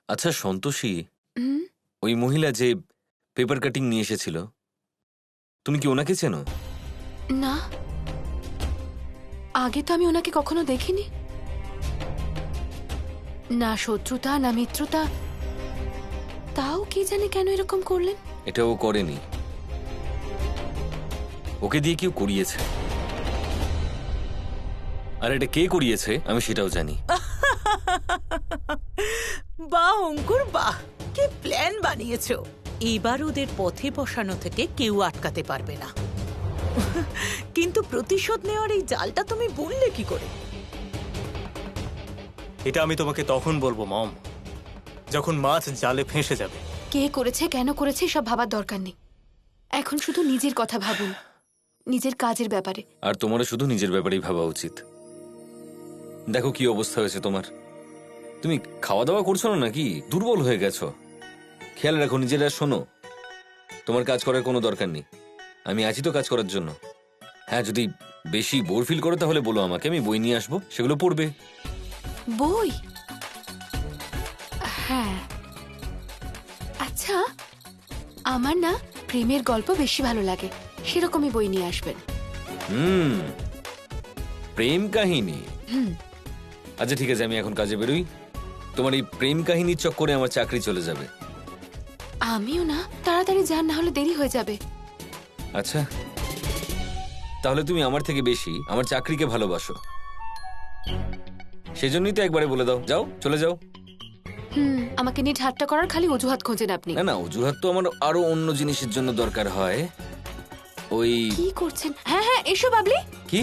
আচ্ছা সন্তোষী, হুম। ওই মহিলা যে পেপার কাটিং নিয়ে এসেছিল, তুমি কি ওনাকে চেনো? না, আগে তো আমি ওনাকে কখনো দেখিনি। না শত্রুতা না মিত্রতা, তাও কি জানে কেন এরকম করলেন। এটা ও করেনি, ওকে দিয়ে কেউ করিয়েছে। আর এটা কে করিয়েছে আমি সেটাও জানি। বাহ অঙ্কুর বাহ, কি প্ল্যান বানিয়েছো। এবার ওদের পথে বসানো থেকে কেউ আটকাতে পারবে না। কিন্তু প্রতিশোধ নেওয়ার এই জালটা তুমি বললে কি করে? এটা আমি তোমাকে তখন বলবো মম, যখন মাছ জালে ফেঁসে যাবে। কে করেছে কেন করেছে সব ভাবার দরকার নেই, এখন শুধু নিজের কথা ভাবুন, নিজের কাজের ব্যাপারে। আর তোমারও শুধু নিজের ব্যাপারেই ভাবা উচিত। দেখো কি অবস্থা হয়েছে তোমার, তুমি খাওয়া দাওয়া করছো না নাকি? দুর্বল হয়ে গেছো। খেয়াল রাখো নিজের। আর শোনো, তোমার কাজ করার কোনো দরকার নেই, আমি আছি তো কাজ করার জন্য। হ্যাঁ, যদি বেশি বোর ফিল করো তাহলে বলো আমাকে, আমি বই নিয়ে আসবো, সেগুলো পড়বে। বই? হ্যাঁ, আচ্ছা আমার না প্রেমের গল্প বেশি ভালো লাগে, সেরকমই বই নিয়ে আসবেন। প্রেম কাহিনী? আচ্ছা ঠিক আছে, আমি এখন কাজে বেরোই। তোমার এই প্রেম কাহিনীর চক্করে আমার চাকরি চলে যাবে। আমিও না, তাড়াতাড়ি যান, না হলে দেরি হয়ে যাবে। আচ্ছা, তাহলে তুমি আমার থেকে বেশি আমার চাকরিকে ভালোবাসো, সেজন্যই তো একবারে বলে দাও, যাও চলে যাও। আমাকে নিয়ে ঠাট্টা করার খালি অজুহাত খোঁজেন আপনি। না না, অজুহাত তো আমার আরো অন্য জিনিসের জন্য দরকার হয়। ওই কি করছেন? হ্যাঁ হ্যাঁ, এসো বাবলি। কি?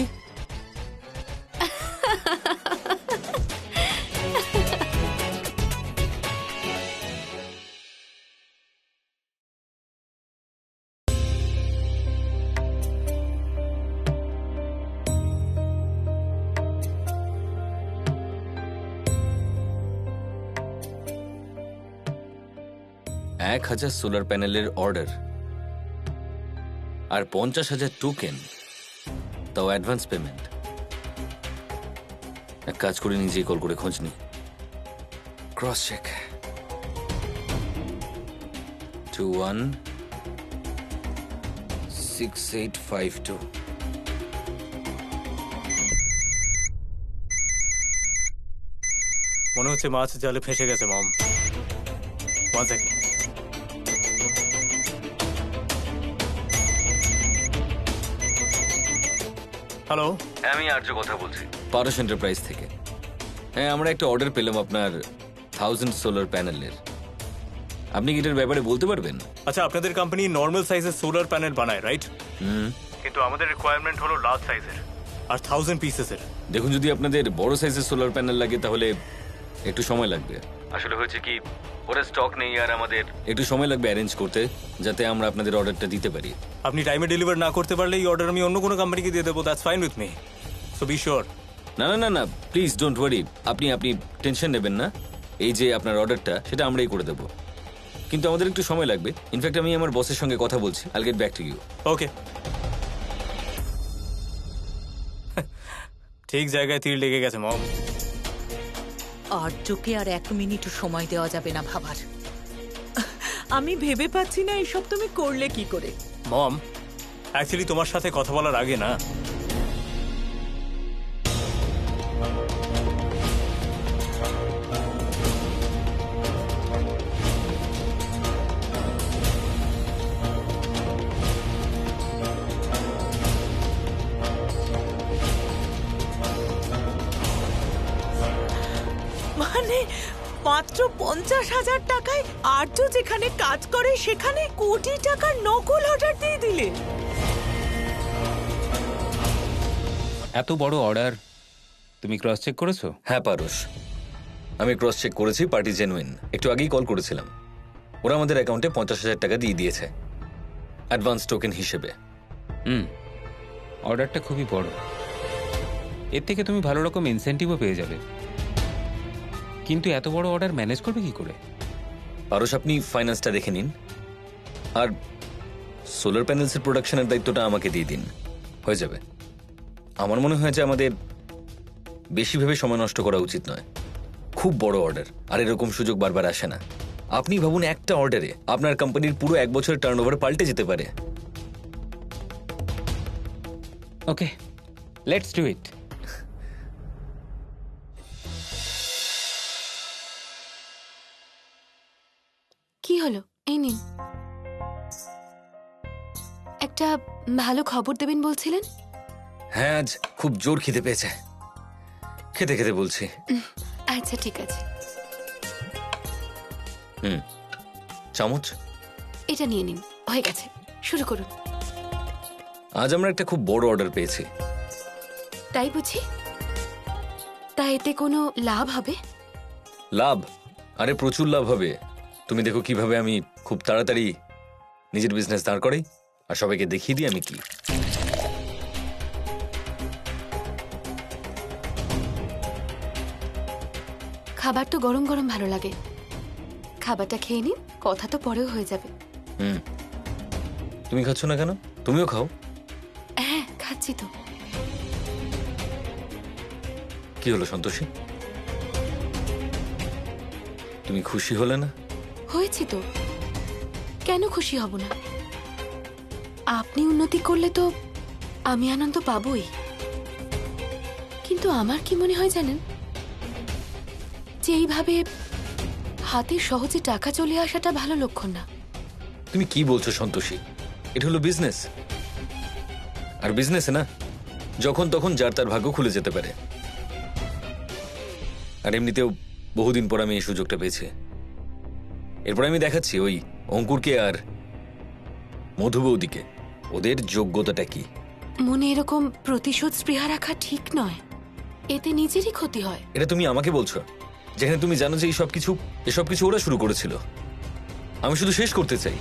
$1,000 সোলার প্যানেলের অর্ডার আর 50,000 টোকেন, তাও অ্যাডভান্স পেমেন্ট। এক কাজ করে নিজেই কল করে খোঁজ নি, ক্রস চেক। 216852। মনে হচ্ছে মাছ জালে ফেঁসে গেছে মম। 1 সেকেন্ড। হ্যালো, আমি আর্য কথা বলছি, পারস এন্টারপ্রাইজ থেকে। হ্যাঁ, আমরা একটা অর্ডার পেলাম আপনার 1000 সোলার প্যানেলের। আপনি কি এটার ব্যাপারে বলতে পারবেন? আচ্ছা আপনাদের কোম্পানি নর্মাল সাইজের সোলার প্যানেল বানায় রাইট? কিন্তু আমাদের রিকোয়ারমেন্ট হলো লার্জ সাইজের আর 1000 পিসেসের। দেখুন, যদি আপনাদের বড় সাইজের সোলার প্যানেল লাগে তাহলে একটু সময় লাগবে। আসলে হয়েছে কি, ওরা স্টক নেই আর আমাদের একটু সময় লাগবে অ্যারেঞ্জ করতে, যাতে আমরা আপনাদের অর্ডারটা দিতে পারি। আপনি টাইমে ডেলিভার না করতে পারলে এই অর্ডার আমি অন্য কোনো কোম্পানিকে দিয়ে দেবো, that's fine with me, so be sure. না না না না, প্লিজ ডোন্ট ওয়ারি। আপনি টেনশন নেবেন না, এই যে আপনার অর্ডারটা সেটা আমরাই করে দেবো, কিন্তু আমাদের একটু সময় লাগবে। ইনফ্যাক্ট আমি আমার বসের সঙ্গে কথা বলছি, আইল গেট ব্যাক টু ইউ। ওকে। ঠিক জায়গায় তীর লেগে গেছে মম। আর্যকে আর 1 মিনিটও সময় দেওয়া যাবে না ভাবার। আমি ভেবে পাচ্ছি না এসব তুমি করলে কি করে। মম, অ্যাকচুয়ালি তোমার সাথে কথা বলার আগে না মানে মাত্র 50,000 টাকায় আর্য যেখানে কাজ করে সেখানে কোটি টাকার নকল অর্ডার দিয়ে দিলে। এত বড় অর্ডার তুমি ক্রস চেক করেছো? হ্যাঁ পারস, আমি ক্রস চেক করেছি, পার্টি জেনুইন। একটু আগেই কল করেছিলাম, ওরা আমাদের অ্যাকাউন্টে 50,000 টাকা দিয়ে দিয়েছে অ্যাডভান্স টোকেন হিসেবে। অর্ডারটা খুবই বড়, এর থেকে তুমি ভালো রকম ইনসেন্টিভও পেয়ে যাবে, কিন্তু এত বড় অর্ডার ম্যানেজ করবে কি করে? পারস, আপনি ফাইন্যান্সটা দেখে নিন, আর সোলার প্যানেলসের প্রোডাকশনের দায়িত্বটা আমাকে দিয়ে দিন, হয়ে যাবে। আমার মনে হয় যে আমাদের বেশি ভেবে সময় নষ্ট করা উচিত নয়, খুব বড় অর্ডার, আর এরকম সুযোগ বারবার আসে না। আপনি ভাবুন, একটা অর্ডারে আপনার কোম্পানির পুরো 1 বছরের টার্নওভার পাল্টে যেতে পারে। ওকে, লেটস ডু ইট। কি হলো? এই নিন। একটা ভালো খবর দেবেন বলছিলেন। হ্যাঁ, আজ খুব জোর খিদে পেয়েছে, খেতে খেতে বলছি। আচ্ছা ঠিক আছে, চামচ এটা নিয়ে নিন। হয়ে গেছে, শুরু করুন। আজ আমরা একটা খুব বড় অর্ডার পেয়েছি। তাই বুঝি? তা এতে কোনো লাভ হবে? লাভ? আরে প্রচুর লাভ হবে। তুমি দেখো কিভাবে আমি খুব তাড়াতাড়ি নিজের বিজনেস দাঁড় করাই, আর সবাইকে দেখিয়ে দিই আমি কি। খাবার তো গরম গরম ভালো লাগে। খাবারটা খেয়ে নিন, কথা তো পরেও হয়ে যাবে। তুমি খাচ্ছ না কেন? তুমিও খাও। হ্যাঁ, খাচ্ছি তো। কি হলো সন্তোষী, তুমি খুশি হলে না? হয়েছি তো, কেন খুশি হব না? আপনি উন্নতি করলে তো আমি আনন্দ পাবই। কিন্তু আমার কি মনে হয় জানেন, যে এইভাবে হাতে সহজে টাকা চলে আসাটা ভালো লক্ষণ না। তুমি কি বলছো সন্তোষী? এটা হলো বিজনেস, আর বিজনেসে না যখন তখন যার তার ভাগ্য খুলে যেতে পারে। আর এমনিতেও বহুদিন পর আমি এই সুযোগটা পেয়েছি। এরপর আমি দেখাচ্ছি ওই অঙ্কুরকে আর মধু বৌদিকে ওদের যোগ্যতাটা কি। মনে এরকম প্রতিশোধ স্পৃহা রাখা ঠিক নয়, এতে নিজেরই ক্ষতি হয়। এটা তুমি আমাকে বলছো, যেখানে তুমি জানো যে এসব কিছু ওরা শুরু করেছিল। আমি শুধু শেষ করতে চাই।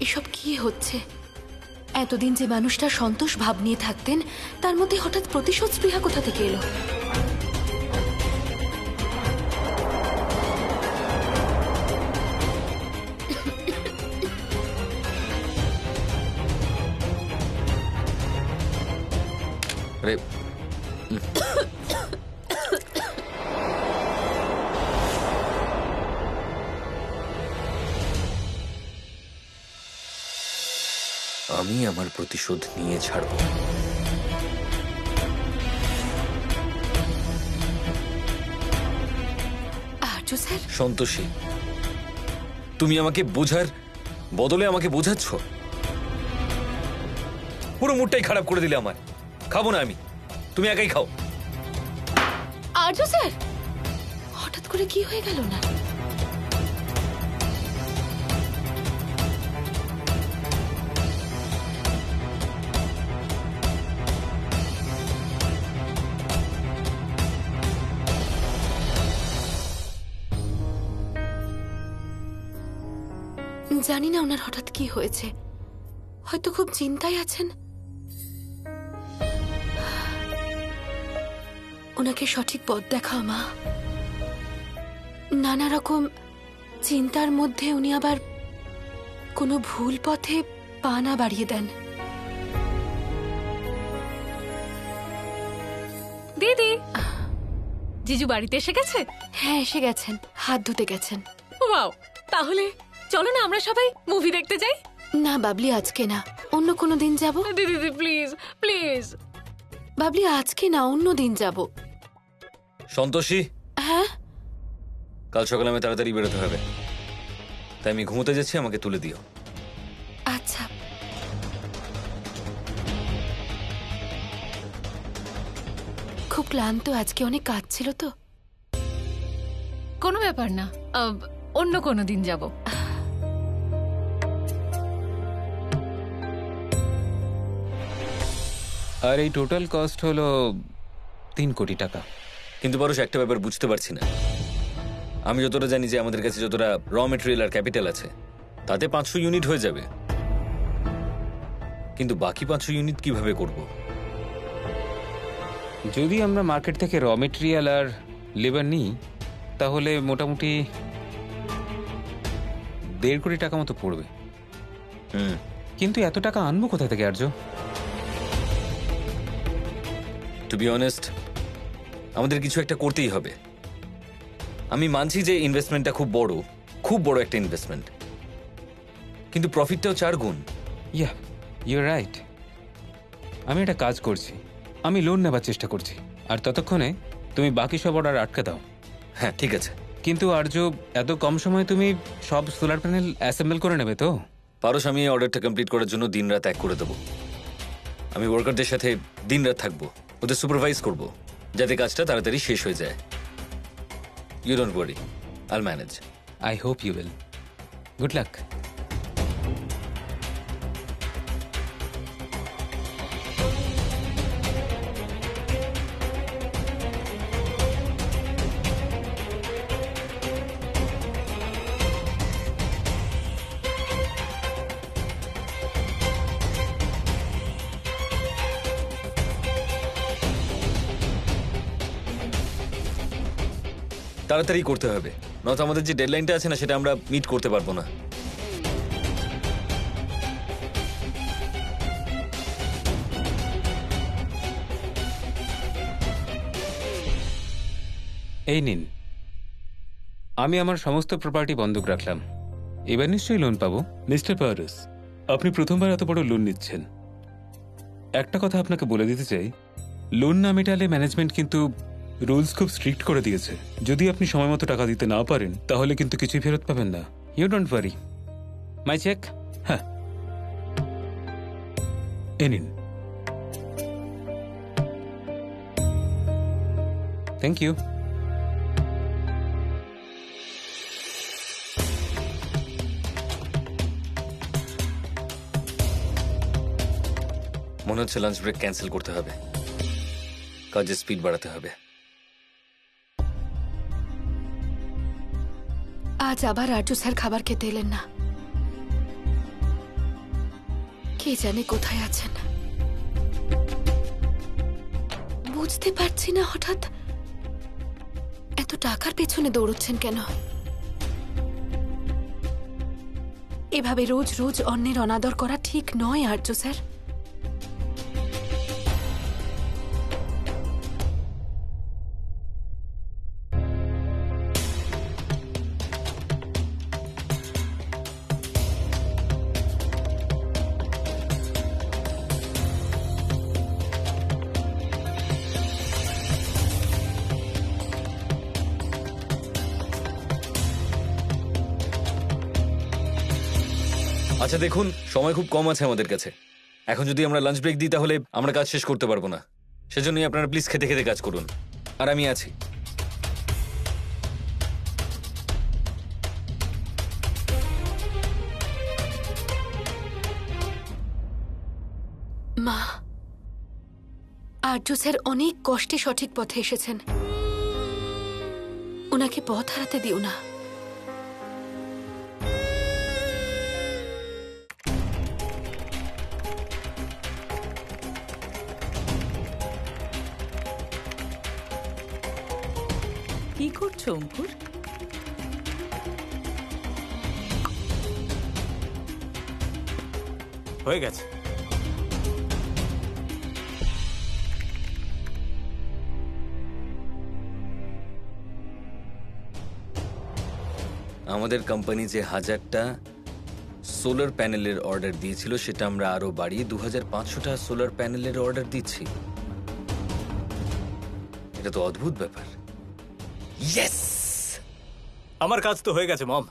এসব কি হচ্ছে? এতদিন যে মানুষটা সন্তোষ ভাব নিয়ে থাকতেন, তার মধ্যে হঠাৎ প্রতিশোধ স্পৃহা কোথা থেকে এলো? আরে আমি আমার প্রতিশোধ নিয়ে ছাড়ব। আর্য স্যার, সন্তোষী, তুমি আমাকে বোঝার বদলে আমাকে বোঝাচ্ছ। পুরো মুডটাই খারাপ করে দিলে আমার। খাবো না আমি, তুমি একাই খাও। আর্য স্যার, হঠাৎ করে কি হয়ে গেল না? জানি না ওনার হঠাৎ কি হয়েছে, হয়তো খুব চিন্তায় আছেন। ওনাকে সঠিক পথ দেখাও মা। নানা রকম চিন্তার মধ্যে উনি আবার কোনো ভুল পথে পা না বাড়িয়ে দেন। দিদি, জিজু বাড়িতে এসে গেছে? হ্যাঁ, এসে গেছেন, হাত ধুতে গেছেন। ওয়াও, তাহলে চলো না আমরা সবাই মুভি দেখতে যাই। না বাবলি, আজকে না, অন্য কোনো দিন যাব। দিদি প্লিজ প্লিজ। বাবলি, আজকে না, অন্য দিন যাব। সন্তোষী, হ্যাঁ কাল সকালে আমি তাড়াতাড়ি বেরোতে হবে, তাই আমি ঘুমোতে যাচ্ছি, আমাকে তুলে দিও। আচ্ছা। খুব ক্লান্ত, আজকে অনেক কাজ ছিল তো। কোনো ব্যাপার না, অন্য কোনো দিন যাব। আর এই টোটাল কস্ট হলো 3 কোটি টাকা। কিন্তু পরশ, একটা ব্যাপার বুঝতে পারছি না। আমি যতটা জানি যে আমাদের কাছে যতটা র মেটেরিয়াল আর ক্যাপিটাল আছে, তাতে 500 ইউনিট হয়ে যাবে। কিন্তু বাকি 500 ইউনিট কিভাবে করব? যদি আমরা মার্কেট থেকে র মেটেরিয়াল আর লেবার নিই, তাহলে মোটামুটি 1.5 কোটি টাকা মতো পড়বে। কিন্তু এত টাকা আনবো কোথা থেকে আর্য? টু বি অনেস্ট, আমাদের কিছু একটা করতেই হবে। আমি মানছি যে ইনভেস্টমেন্টটা খুব বড় একটা ইনভেস্টমেন্ট, কিন্তু প্রফিটটাও 4 গুণ। ইয়া, ইউ রাইট। আমি একটা কাজ করছি, আমি লোন নেবার চেষ্টা করছি, আর ততক্ষণে তুমি বাকি সব অর্ডার আটকে দাও। হ্যাঁ, ঠিক আছে। কিন্তু আর্য, এত কম সময়ে তুমি সব সোলার প্যানেল অ্যাসেম্বল করে নেবে তো? পারস, আমি এই অর্ডারটা কমপ্লিট করার জন্য দিনরাত এক করে দেবো। আমি ওয়ার্কারদের সাথে দিনরাত থাকবো, ওদের সুপারভাইজ করব, যাতে কাজটা তাড়াতাড়ি শেষ হয়ে যায়। You don't worry, I'll manage. I hope you will. Good luck. তাড়াতাড়ি করতে হবে, নয়তো আমাদের যে ডেডলাইনটা আছে না, সেটা আমরা মিট করতে পারবো না। এই নিন, আমি আমার সমস্ত প্রপার্টি বন্ধক রাখলাম। এবার নিশ্চয়ই লোন পাবো। মিস্টার পারস, আপনি প্রথমবার এত বড় লোন নিচ্ছেন। একটা কথা আপনাকে বলে দিতে চাই, লোন না মেটালে ম্যানেজমেন্ট কিন্তু রুলস খুব স্ট্রিক্ট করে দিয়েছে। যদি আপনি সময় মতো টাকা দিতে না পারেন, তাহলে কিন্তু কিছুই ফেরত পাবেন না। You don't worry, my check. হ্যাঁ, এ নিন। Thank you. মনে হচ্ছে লাঞ্চ ব্রেক ক্যান্সেল করতে হবে, কাজের স্পিড বাড়াতে হবে। আজ আবার আর্য স্যার খাবার খেতে এলেন না। কে জানে কোথায় আছেন। বুঝতে পারছি না হঠাৎ এত টাকার পেছনে দৌড়চ্ছেন কেন। এভাবে রোজ রোজ অন্যের অনাদর করা ঠিক নয় আর্য স্যার। আচ্ছা দেখুন, সময় খুব কম আছে আমাদের কাছে। এখন যদি আমরা লাঞ্চ ব্রেক দিই, তাহলে আমরা কাজ শেষ করতে পারবো না। সেজন্যই আপনারা প্লিজ খেতে খেতে কাজ করুন, আর আমি আছি। মা, আর্য স্যার অনেক কষ্টে সঠিক পথে এসেছেন, ওনাকে পথ হারাতে দিও না। কি করছো অঙ্কুর? হয়ে গেছে। আমাদের কোম্পানি যে 1000টা সোলার প্যানেলের অর্ডার দিয়েছিল, সেটা আমরা আরো বাড়িয়ে 2500টা সোলার প্যানেলের অর্ডার দিচ্ছি। এটা তো অদ্ভুত ব্যাপার। ইয়েস! আমার কাজ তো হয়ে গেছে মম,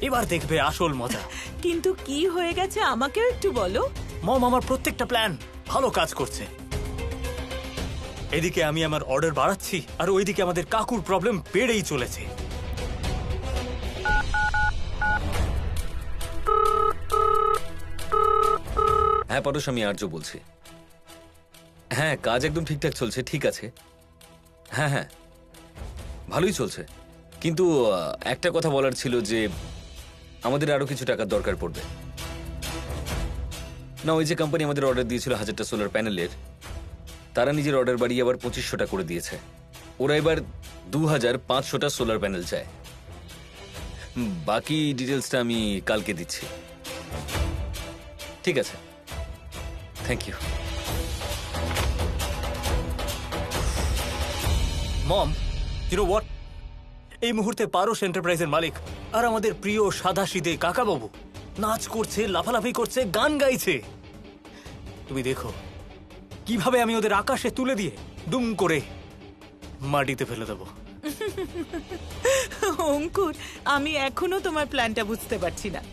এবার দেখবে আসল মজা। কিন্তু কি হয়ে গেছে আমাকেও একটু বলো। মম, আমার প্রত্যেকটা প্ল্যান ভালো কাজ করছে। এদিকে আমি আমার অর্ডার বাড়াচ্ছি, আর ওইদিকে আমাদের কাকুর প্রবলেম বেড়েই চলেছে। হ্যাঁ পরশ, আমি আর্য বলছি। হ্যাঁ, কাজ একদম ঠিকঠাক চলছে, ঠিক আছে। হ্যাঁ হ্যাঁ, ভালোই চলছে, কিন্তু একটা কথা বলার ছিল যে আমাদের আরো কিছু টাকার দরকার পড়বে। না, ওই যে কোম্পানি আমাদের অর্ডার দিয়েছিল 1000টা সোলার প্যানেলের, তারা নিজের অর্ডার বাড়িয়ে আবার 2500টা করে দিয়েছে। ওরা এবার 2500টা সোলার প্যানেল চায়। বাকি ডিটেলসটা আমি কালকে দিচ্ছি। ঠিক আছে, thank you. Mom, you know what, এই মুহূর্তে পারস এন্টারপ্রাইজের মালিক আর আমাদের প্রিয় সাদাসিধে কাকাবাবু নাচ করছে, লাফালাফি করছে, গান গাইছে। তুমি দেখো কিভাবে আমি ওদের আকাশে তুলে দিয়ে দুম করে মাটিতে ফেলে দেবো। অঙ্কুর, আমি এখনো তোমার প্ল্যানটা বুঝতে পারছি না।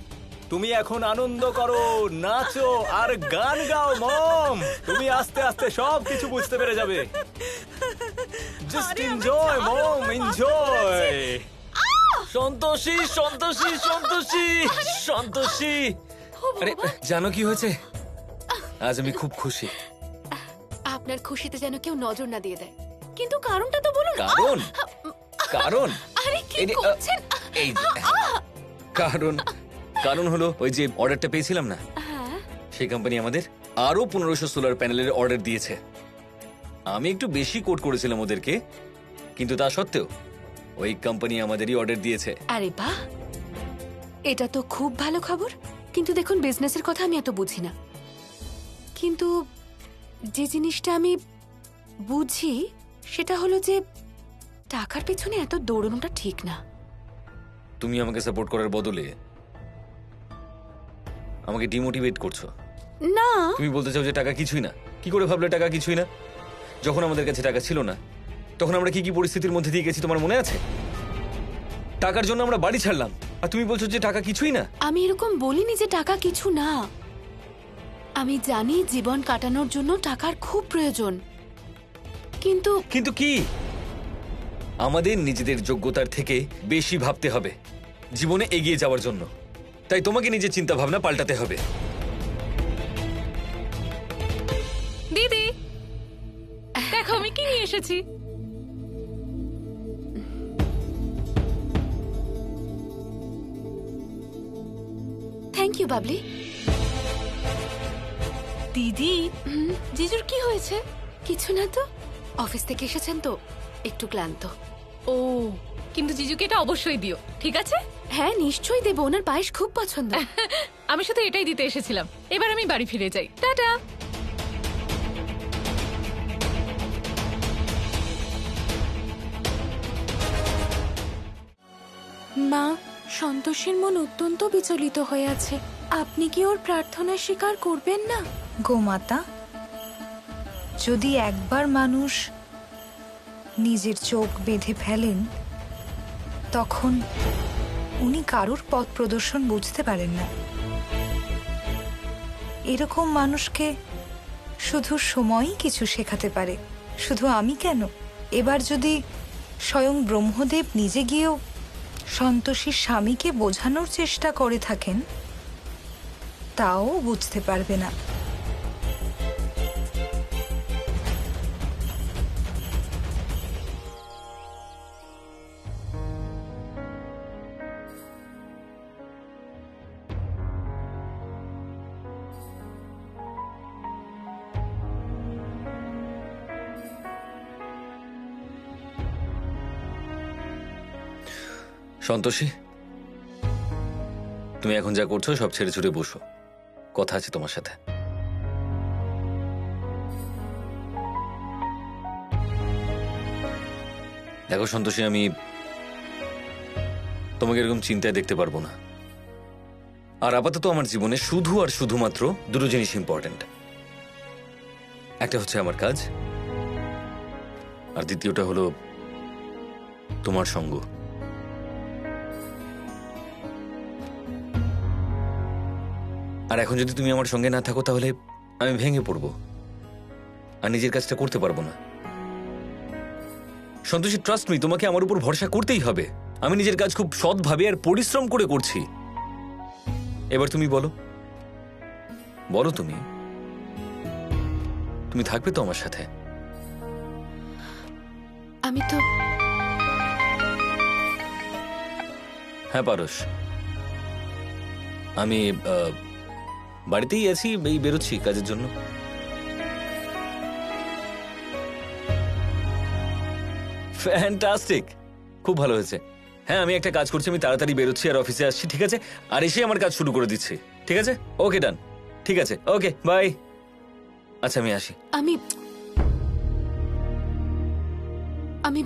তুমি এখন আনন্দ করো, নাচো আর গান গাও মম। তুমি আস্তে আস্তে সব কিছু বুঝতে পেরে যাবে। জাস্ট আরে, আমার এনজয় ছাড়ো, মম, আমার এনজয়। সন্তোষী, সন্তোষী, সন্তোষী, সন্তোষী। আরে জানো কি হয়েছে? আজ আমি খুব খুশি। আপনার খুশিতে যেন কেউ নজর না দিয়ে দেয়। কিন্তু কারণটা তো বলুন। কারণ কারণ আরে কি এই যে, করছেন? এই যে, কারণ কারণ হলো ওই যে অর্ডারটা পেয়েছিলাম না, হ্যাঁ, সেই কোম্পানি আমাদের আরো 1500 সোলার প্যানেলের অর্ডার দিয়েছে। আমি একটু বেশি কোট করেছিলাম ওদেরকে, কিন্তু তা সত্ত্বেও ওই কোম্পানি আমাদেরই অর্ডার দিয়েছে। আরে বাহ, এটা তো খুব ভালো খবর। কিন্তু দেখুন, বিজনেসের কথা আমি এত বুঝি না, কিন্তু যে জিনিসটা আমি বুঝি সেটা হলো যে টাকার পেছনে এত দৌড়ানোটা ঠিক না। তুমি আমাকে সাপোর্ট করার বদলে আমাকে ডিমোটিভেট করছো। না, তুমি বলতে চাও যে টাকা কিছুই না। কি করে ভাবলে টাকা কিছুই না? যখন আমাদের কাছে টাকা ছিল না, তখন আমরা কি কি পরিস্থিতির মধ্যে দিয়ে গেছি তোমার মনে আছে? টাকার জন্য আমরা বাড়ি ছাড়লাম, আর তুমি বলছো যে টাকা কিছুই না। আমি এরকম বলিনি যে টাকা কিছু না। আমি জানি জীবন কাটানোর জন্য টাকার খুব প্রয়োজন, কিন্তু কিন্তু কি? আমাদের নিজেদের যোগ্যতার থেকে বেশি ভাবতে হবে জীবনে এগিয়ে যাওয়ার জন্য। তাই তোমাকে নিজের চিন্তা ভাবনা পাল্টাতে হবে। দিদি, দেখো আমি কি নিয়ে এসেছি। Thank you Babli. দিদি, জিজুর কি হয়েছে? কিছু না তো, অফিস থেকে এসেছেন তো একটু ক্লান্ত। ও, কিন্তু জিজুকে এটা অবশ্যই দিও, ঠিক আছে? হ্যাঁ নিশ্চয়ই দেবো, ওনার পায়েস খুব পছন্দ। আমি শুধু এটাই দিতে এসেছিলাম। এবার আমি বাড়ি ফিরে যাই, টাটা। মা, সন্তোষের মন অত্যন্ত বিচলিত হয়ে আছে। আপনি কি ওর প্রার্থনা স্বীকার করবেন না? গোমাতা, যদি একবার মানুষ নিজের চোখ বেঁধে ফেলেন, তখন উনি কারোর পথ প্রদর্শন বুঝতে পারেন না। এরকম মানুষকে শুধু সময়ই কিছু শেখাতে পারে। শুধু আমি কেন, এবার যদি স্বয়ং ব্রহ্মদেব নিজে গিয়েও সন্তোষীর স্বামীকে বোঝানোর চেষ্টা করে থাকেন, তাও বুঝতে পারবে না। সন্তোষী, তুমি এখন যা করছো সব ছেড়ে ছুড়ে বসো, কথা আছে তোমার সাথে। দেখো সন্তোষী, আমি তোমাকে এরকম চিন্তায় দেখতে পারবো না। আর আপাতত আমার জীবনে শুধু আর শুধুমাত্র দুটো জিনিস ইম্পর্টেন্ট। একটা হচ্ছে আমার কাজ, আর দ্বিতীয়টা হলো তোমার সঙ্গ। আর এখন যদি তুমি আমার সঙ্গে না থাকো, তাহলে আমি ভেঙে পড়বো আর নিজের কাজটা করতে পারবো না। সন্তোষী, ট্রাস্ট মি, তোমাকে আমার উপর ভরসা করতেই হবে। আমি নিজের কাজ খুব সৎভাবে আর পরিশ্রম করে করছি। এবার তুমি বলো, বলো তুমি তুমি থাকবে তো আমার সাথে? আমি তো হ্যাঁ পারস, আমি বাড়িতেই আছি, এই বেরোচ্ছি কাজের জন্য। ফ্যান্টাস্টিক, খুব ভালো হয়েছে। হ্যাঁ, আমি একটা কাজ করছি, আমি তাড়াতাড়ি বেরোচ্ছি আর অফিসে আসছি, ঠিক আছে? আর এসে আমার কাজ শুরু করে দিচ্ছি, ঠিক আছে? ওকে, ডান। ঠিক আছে, ওকে, বাই। আচ্ছা, আমি আসি। আমি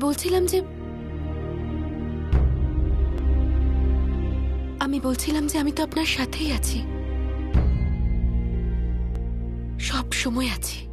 বলছিলাম যে আমি তো আপনার সাথেই আছি, সব সময় আছি।